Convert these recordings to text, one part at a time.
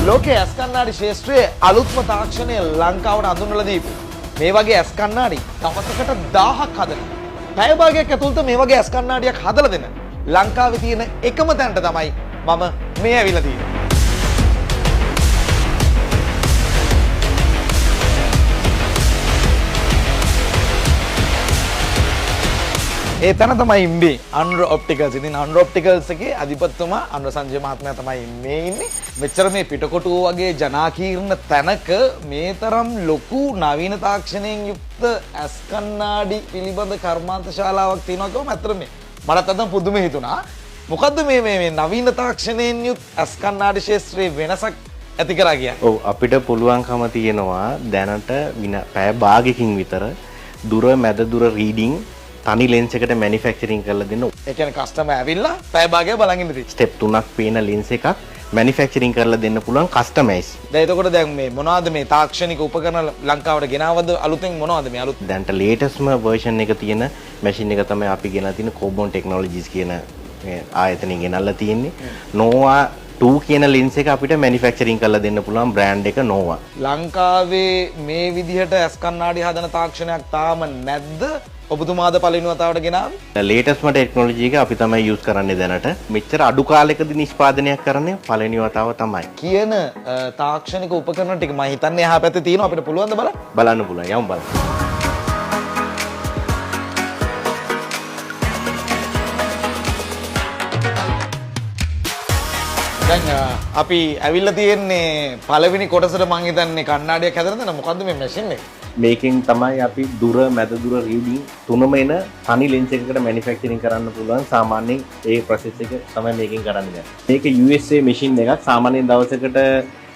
ලෝකයේ ඇස් කණ්ණාඩි ශාස්ත්‍රයේ අලුත්ම තාක්ෂණය ලංකාවට හඳුන්වලා දීපු මේ වගේ ඇස් කණ්ණාඩි දවසකට 1000ක් හදනවා. පැය භාගයක් ඇතුළත මේ වගේ ඇස් කණ්ණාඩියක් හදලා දෙන ලංකාවේ තියෙන එකම තැනට තමයි මම මේ ඇවිල්ලා තියෙන්නේ. ඒ තැන තමයි ඉන්නේ අනුර ඔප්ටිකල්ස්. ඉතින් අනුර ඔප්ටිකල්ස් එකේ අධිපතිතුමා අනුර සංජය මහත්මයා තමයි මේ ඉන්නේ. මෙච්චර මේ පිටකොටුව වගේ ජනාකීර්ණ තැනක මේ තරම් ලොකු නවීන තාක්ෂණයෙන් යුක්ත ඇස් කණ්ණාඩි පිළිබඳ කර්මාන්ත ශාලාවක් තියෙනවා කියවම ඇත්තට මටත් අදම පුදුම හිතුණා. මොකද්ද මේ නවීන තාක්ෂණයෙන් යුත් ඇස් කණ්ණාඩි ශාස්ත්‍රයේ වෙනසක් ඇති කරා කියන්නේ? ඔව් අපිට පුළුවන්කම තියෙනවා දැනට පැය භාගයකින් විතර දුර මැද දුර රීඩින් තනි ලෙන්ස් එකට මැනුෆැක්චරින් කරලා දෙන්න. ඒ කියන්නේ කස්ටමර් ඇවිල්ලා පැය භාගයක් බලන් ඉන්න තියෙන්නේ. ස්ටෙප් 3ක් පේන ලෙන්ස් එකක් මැනුෆැක්චරින් කරලා දෙන්න පුළුවන් කස්ටමයිස්. දැන් එතකොට දැන් මේ මොනවද මේ තාක්ෂණික උපකරණ ලංකාවට ගෙනාවද අලුතෙන් මොනවද මේ අලුත්? දැන්ට ලේටස්ට්ම version එක තියෙන මැෂින් එක තමයි අපි ගෙනලා තියෙන Cobon Technologies කියන ආයතනයෙන් ගෙනල්ලා තියෙන්නේ. Nova 2 කියන ලෙන්ස් එක අපිට මැනුෆැක්චරින් කරලා දෙන්න පුළුවන් බ්‍රෑන්ඩ් එක Nova. ලංකාවේ මේ විදිහට ඇස් කණ්ණාඩි හදන තාක්ෂණයක් තාම නැද්ද? ඔබතුමාද පළවෙනි වතාවට ගෙනාවේ? ලේටස්ට්ම ටෙක්නොලොජි එක අපි තමයි යූස් කරන්නේ දැනට. මෙච්චර අඩු කාලයකදී නිෂ්පාදනයක් කරන්නේ පළවෙනි වතාව තමයි. කියන තාක්ෂණික උපකරණ ටික මම හිතන්නේ එහා පැත්තේ තියෙනවා අපිට පුළුවන් ද බලන්න? බලන්න පුළුවන්. යමු බලන්න. දැන් අපි ඇවිල්ලා තියෙන්නේ පළවෙනි කොටසට මම හිතන්නේ කණ්ණාඩියක් හදන තැන. මොකද්ද මේ මැෂින් එක? මේකෙන් තමයි අපි දුර මැද දුර රීඩින් තුනම එන තනි ලෙන්ස් එකකට මැනුෆැක්චරින් කරන්න පුළුවන්. සාමාන්‍යයෙන් ඒ ප්‍රොසෙස් එක තමයි මේකෙන් කරන්නේ. මේක USA මැෂින් එකක්. සාමාන්‍යයෙන් දවසකට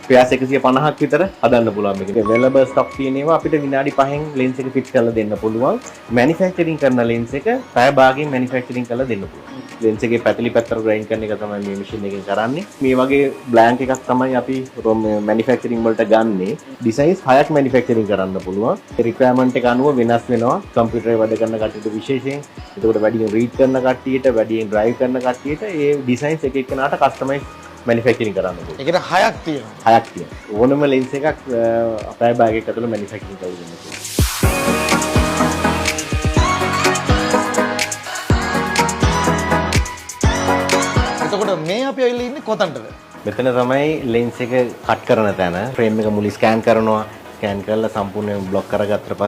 පෙයාස් 150ක් විතර හදන්න පුළුවන් මේක. available stock තියෙනවා අපිට විනාඩි 5න් ලෙන්ස් එක ෆිට කරලා දෙන්න පුළුවන්. මැනුෆැක්චරින් කරන ලෙන්ස් එක පැය භාගයෙන් මැනුෆැක්චරින් කරලා දෙන්න පුළුවන්. ලෙන්ස් එකේ පැතලි පැත්තට ග්‍රයින්ඩ් කරන එක තමයි මේ මැෂින් එකෙන් කරන්නේ. මේ වගේ බ්ලැන්ක් එකක් තමයි අපි මැනුෆැක්චරින් වලට ගන්නෙ. ඩිසයින්ස් 6ක් මැනුෆැක්චරින් කරන්න පුළුවන්. රික්වයර්මන්ට් එක අනුව වෙනස් වෙනවා. කම්පියුටරේ වැඩ කරන කට්ටියට විශේෂයෙන්. ඒකට වැඩියෙන් රීඩ් කරන කට්ටියට, වැඩියෙන් ඩ්‍රයිව් කරන කට්ටියට ඒ ඩිසයින්ස් එක එක්කනට කස්ටමයිස් මැනුෆැක්චරින් කරන්න පුළුවන්. ඒකට 6ක් තියෙනවා. 6ක් තියෙනවා. ඕනම ලෙන්ස් එකක් පැය භාගයක ඇතුළත මැනුෆැක්චරින් කරලා දෙන්න පුළුවන්. එතකොට මේ අපි ඇවිල්ලා ඉන්නේ කොතනටද? මෙතන තමයි ලෙන්ස් එක කට් කරන තැන. ෆ්‍රේම් එක මුලින් ස්කෑන් කරනවා. ස්කෑන් කරලා සම්පූර්ණයෙන් බ්ලොක් කරගත්තට